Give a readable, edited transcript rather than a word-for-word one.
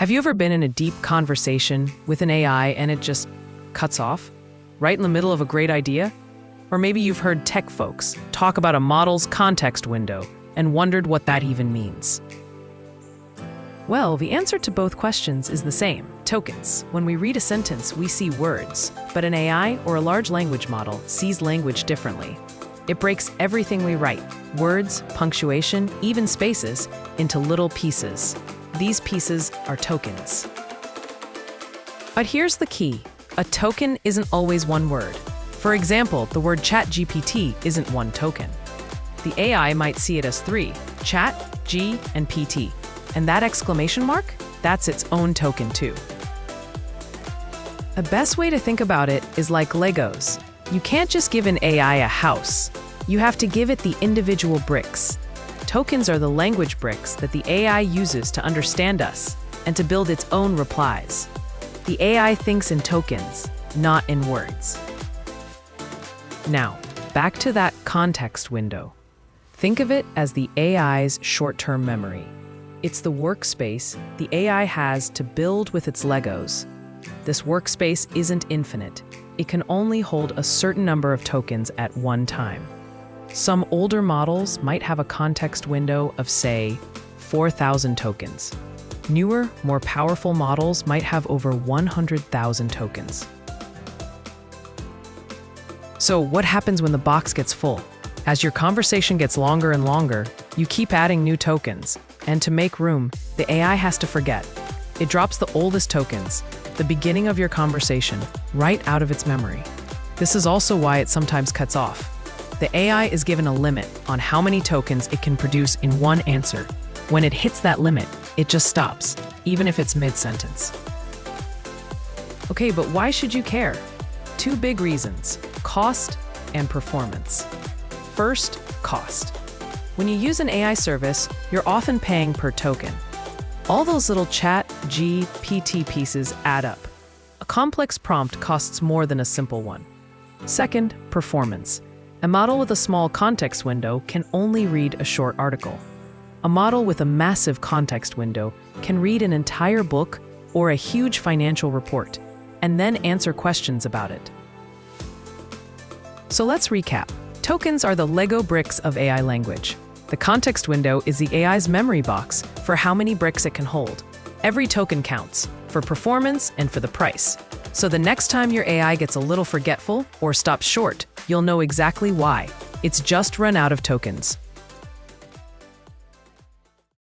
Have you ever been in a deep conversation with an AI and it just cuts off? Right in the middle of a great idea? Or maybe you've heard tech folks talk about a model's context window and wondered what that even means. Well, the answer to both questions is the same: tokens. When we read a sentence, we see words, but an AI or a large language model sees language differently. It breaks everything we write, words, punctuation, even spaces, into little pieces. These pieces are tokens. But here's the key: a token isn't always one word. For example, the word ChatGPT isn't one token. The AI might see it as three: chat, G, and PT. And that exclamation mark? That's its own token too. The best way to think about it is like Legos. You can't just give an AI a house. You have to give it the individual bricks. Tokens are the language bricks that the AI uses to understand us and to build its own replies. The AI thinks in tokens, not in words. Now, back to that context window. Think of it as the AI's short-term memory. It's the workspace the AI has to build with its Legos. This workspace isn't infinite. It can only hold a certain number of tokens at one time. Some older models might have a context window of, say, 4,000 tokens. Newer, more powerful models might have over 100,000 tokens. So what happens when the box gets full? As your conversation gets longer and longer, you keep adding new tokens. And to make room, the AI has to forget. It drops the oldest tokens, the beginning of your conversation, right out of its memory. This is also why it sometimes cuts off. The AI is given a limit on how many tokens it can produce in one answer. When it hits that limit, it just stops, even if it's mid-sentence. Okay, but why should you care? Two big reasons: cost and performance. First, cost. When you use an AI service, you're often paying per token. All those little chat, G, PT pieces add up. A complex prompt costs more than a simple one. Second, performance. A model with a small context window can only read a short article. A model with a massive context window can read an entire book or a huge financial report, and then answer questions about it. So let's recap. Tokens are the Lego bricks of AI language. The context window is the AI's memory box for how many bricks it can hold. Every token counts, for performance and for the price. So the next time your AI gets a little forgetful or stops short, you'll know exactly why. It's just run out of tokens.